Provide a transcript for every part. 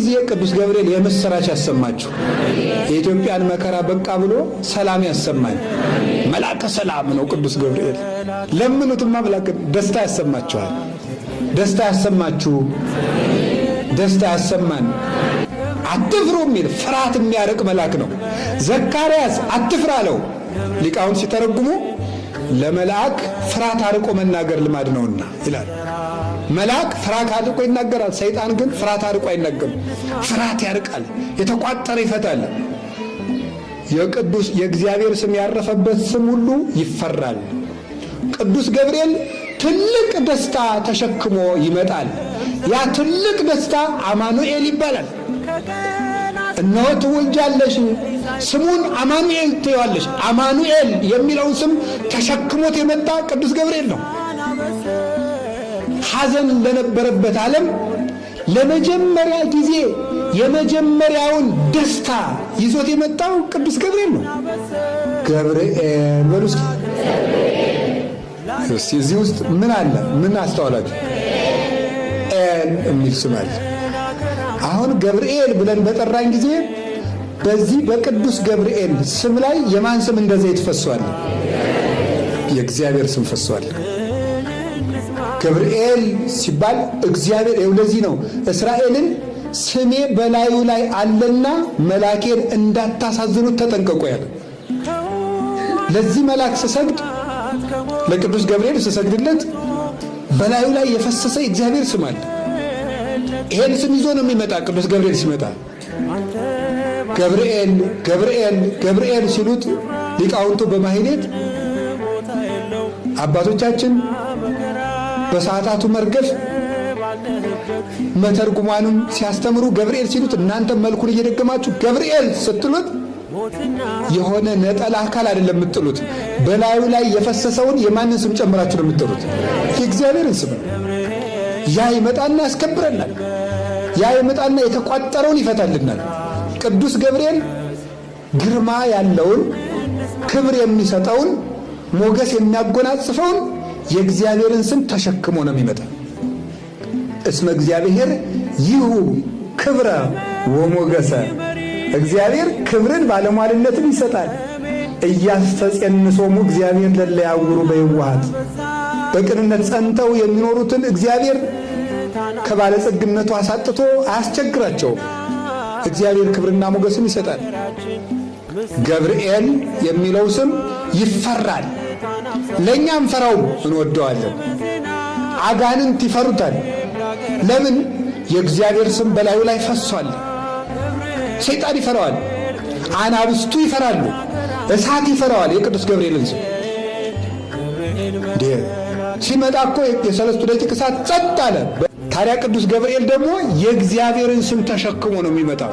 ጊዜ ቅዱስ ገብርኤል የምስራች ያሰማችሁ። የኢትዮጵያን መከራ በቃ ብሎ ሰላም ያሰማን። መልአከ ሰላም ነው ቅዱስ ገብርኤል። ለምኑትማ መልአከ ደስታ ያሰማችኋል። ደስታ ያሰማችሁ፣ ደስታ ያሰማን። አትፍሩ የሚል ፍርሃት የሚያርቅ መልአክ ነው። ዘካርያስ አትፍራ አለው። ሊቃውንት ሲተረጉሙ ለመልአክ ፍርሃት አርቆ መናገር ልማድ ነውና ይላል። መልአክ ፍርሃት አርቆ ይናገራል። ሰይጣን ግን ፍርሃት አርቆ አይናገርም። ፍርሃት ያርቃል፣ የተቋጠረ ይፈታል። የእግዚአብሔር ስም ያረፈበት ስም ሁሉ ይፈራል። ቅዱስ ገብርኤል ትልቅ ደስታ ተሸክሞ ይመጣል። ያ ትልቅ ደስታ አማኑኤል ይባላል። እነሆ ትወልጃለሽ፣ ስሙን አማኑኤል ትይዋለሽ። አማኑኤል የሚለውን ስም ተሸክሞት የመጣ ቅዱስ ገብርኤል ነው። ሐዘን ለነበረበት ዓለም ለመጀመሪያ ጊዜ የመጀመሪያውን ደስታ ይዞት የመጣው ቅዱስ ገብርኤል ነው። ገብርኤል በሉ እስኪ። እዚህ ውስጥ ምን አለ? ምን አስተዋላችሁ? ኤል የሚል ስም አለ። አሁን ገብርኤል ብለን በጠራን ጊዜ በዚህ በቅዱስ ገብርኤል ስም ላይ የማን ስም እንደ ዘይት ፈሷል? የእግዚአብሔር ስም ፈሷል። ገብርኤል ሲባል እግዚአብሔር ለዚህ ነው እስራኤልን ስሜ በላዩ ላይ አለና መላኬን እንዳታሳዝኑት ተጠንቀቁ ያለ። ለዚህ መልአክ ስሰግድ፣ ለቅዱስ ገብርኤል ስሰግድለት በላዩ ላይ የፈሰሰ እግዚአብሔር ስም አለ። ይሄን ስም ይዞ ነው የሚመጣ። ቅዱስ ገብርኤል ሲመጣ ገብርኤል ገብርኤል ገብርኤል ሲሉት ሊቃውንቱ በማህሌት አባቶቻችን በሰዓታቱ መርገፍ መተርጉማንም ሲያስተምሩ ገብርኤል ሲሉት እናንተ መልኩን እየደገማችሁ ገብርኤል ስትሉት የሆነ ነጠላ አካል አይደለም የምትጥሉት። በላዩ ላይ የፈሰሰውን የማንን ስም ጨምራችሁ ነው የምትጥሉት? የእግዚአብሔርን ስም። ያ ይመጣና ያስከብረናል። ያ ይመጣና የተቋጠረውን ይፈታልናል። ቅዱስ ገብርኤል ግርማ ያለውን ክብር የሚሰጠውን ሞገስ የሚያጎናጽፈውን የእግዚአብሔርን ስም ተሸክሞ ነው የሚመጣ። እስመ እግዚአብሔር ይሁ ክብረ ወሞገሰ። እግዚአብሔር ክብርን ባለሟልነትን ይሰጣል። እያስተጸንሶሙ እግዚአብሔር ለለ ያውሩ በየዋሃት። በቅንነት ጸንተው የሚኖሩትን እግዚአብሔር ከባለጸግነቱ አሳጥቶ አያስቸግራቸውም። እግዚአብሔር ክብርና ሞገስን ይሰጣል። ገብርኤል የሚለው ስም ይፈራል። ለእኛም ፈራውም እንወደዋለን። አጋንንት ይፈሩታል። ለምን? የእግዚአብሔር ስም በላዩ ላይ ፈሷል። ሰይጣን ይፈራዋል። አናብስቱ ይፈራሉ። እሳት ይፈራዋል የቅዱስ ገብርኤልን ስም። ሲመጣ እኮ የሰለስቱ ደቂቅ እሳት ጸጥ አለ። ታዲያ ቅዱስ ገብርኤል ደግሞ የእግዚአብሔርን ስም ተሸክሞ ነው የሚመጣው።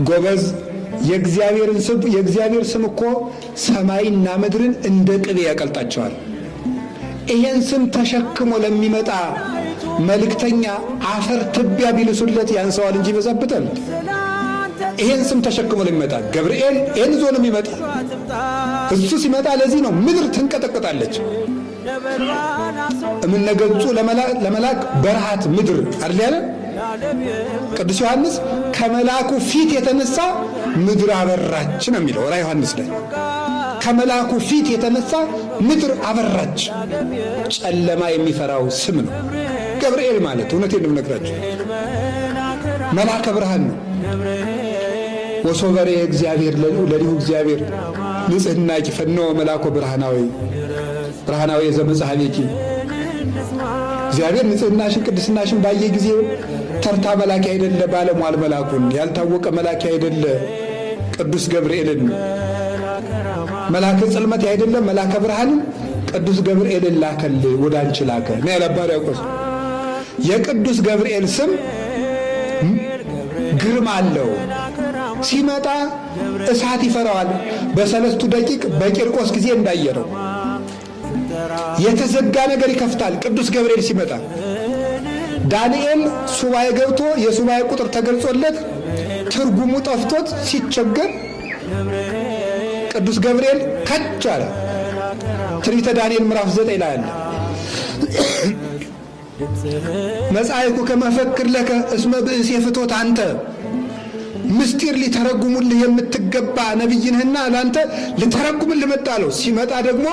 ጎበዝ፣ የእግዚአብሔር ስም እኮ ሰማይና ምድርን እንደ ቅቤ ያቀልጣቸዋል። ይሄን ስም ተሸክሞ ለሚመጣ መልእክተኛ አፈር ትቢያ ቢልሱለት ያንሰዋል እንጂ ይበዛበታል። ይሄን ስም ተሸክሞ ለሚመጣ ገብርኤል ይሄን ይዞ ነው የሚመጣ። እሱ ሲመጣ ለዚህ ነው ምድር ትንቀጠቀጣለች። እምነገጹ ለመላክ በረሃት ምድር አይደል ያለ ቅዱስ ዮሐንስ። ከመላኩ ፊት የተነሳ ምድር አበራች ነው የሚለው ራዕየ ዮሐንስ ላይ። ከመላኩ ፊት የተነሳ ምድር አበራች። ጨለማ የሚፈራው ስም ነው ገብርኤል ማለት። እውነቴን ነው የምነግራችሁ፣ መልአከ ብርሃን ነው። ወሶበሬ እግዚአብሔር ለሊሁ እግዚአብሔር ንጽሕና ይፈነወ መልአኮ ብርሃናዊ ዘመጽሐቤኪ። እግዚአብሔር ንጽሕናሽን ቅድስናሽን ባየ ጊዜ ተርታ መላክ አይደለ ባለሟል መላኩን ያልታወቀ መላክ አይደለ ቅዱስ ገብርኤልን መላከ ጽልመት አይደለ መላከ ብርሃን ቅዱስ ገብርኤልን ላከል ወደ አንቺ ላከ ነው ያለ አባ ሕርያቆስ። የቅዱስ ገብርኤል ስም ግርማ አለው። ሲመጣ እሳት ይፈራዋል። በሰለስቱ ደቂቅ በቂርቆስ ጊዜ እንዳየረው የተዘጋ ነገር ይከፍታል። ቅዱስ ገብርኤል ሲመጣ ዳንኤል ሱባኤ ገብቶ የሱባኤ ቁጥር ተገልጾለት ትርጉሙ ጠፍቶት ሲቸገር ቅዱስ ገብርኤል ከች አለ። ትንቢተ ዳንኤል ምዕራፍ 9 ላይ አለ። መጻይኩ ከመፈክር ለከ እስመ ብእሴ ፍቶት አንተ ምስጢር ሊተረጉሙልህ የምትገባ ነቢይ ነህና ለአንተ ልተረጉምልህ መጣ አለው። ሲመጣ ደግሞ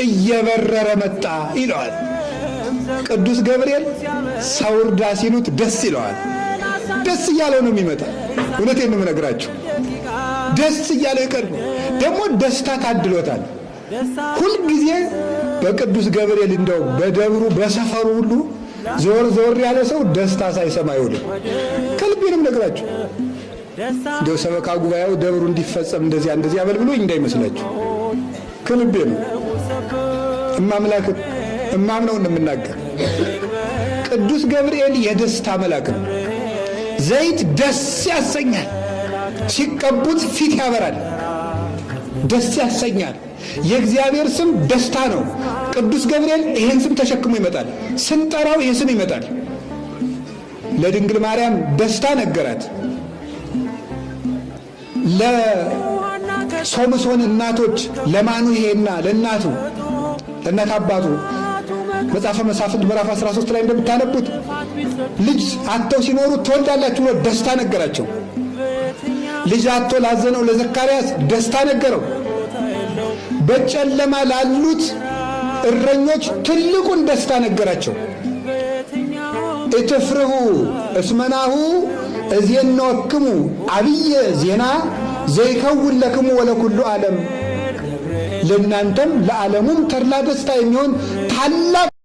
እየበረረ መጣ ይለዋል። ቅዱስ ገብርኤል ሰው እርዳ ሲሉት ደስ ይለዋል። ደስ እያለው ነው የሚመጣ። እውነቴን ነው የምነግራችሁ። ደስ እያለው ይቀርብ። ደግሞ ደስታ ታድሎታል። ሁልጊዜ በቅዱስ ገብርኤል እንደው በደብሩ በሰፈሩ ሁሉ ዞር ያለ ሰው ደስታ ሳይሰማ አይውልም። ከልቤ ነው የምነግራችሁ። እንደው ሰበካ ጉባኤው ደብሩ እንዲፈጸም እንደዚህ አበልብሎኝ እንዳይመስላችሁ። ከልቤ ነው እማምነው እንደምናገር። ቅዱስ ገብርኤል የደስታ መልአክ ነው። ዘይት ደስ ያሰኛል። ሲቀቡት ፊት ያበራል፣ ደስ ያሰኛል። የእግዚአብሔር ስም ደስታ ነው። ቅዱስ ገብርኤል ይህን ስም ተሸክሞ ይመጣል። ስንጠራው ይህ ስም ይመጣል። ለድንግል ማርያም ደስታ ነገራት። ለሶምሶን እናቶች ለማኑሄና ለእናት አባቱ መጽሐፈ መሳፍንት ምዕራፍ 13 ላይ እንደምታነቡት ልጅ አጥተው ሲኖሩ ትወልዳላችሁ ብሎ ደስታ ነገራቸው። ልጅ አጥቶ ላዘነው ለዘካርያስ ደስታ ነገረው። በጨለማ ላሉት እረኞች ትልቁን ደስታ ነገራቸው። እትፍርሁ እስመናሁ እዜንወክሙ አብየ ዜና ዘይከውን ለክሙ ወለኩሉ ዓለም። ለእናንተም ለዓለሙም ተድላ ደስታ የሚሆን ታላቅ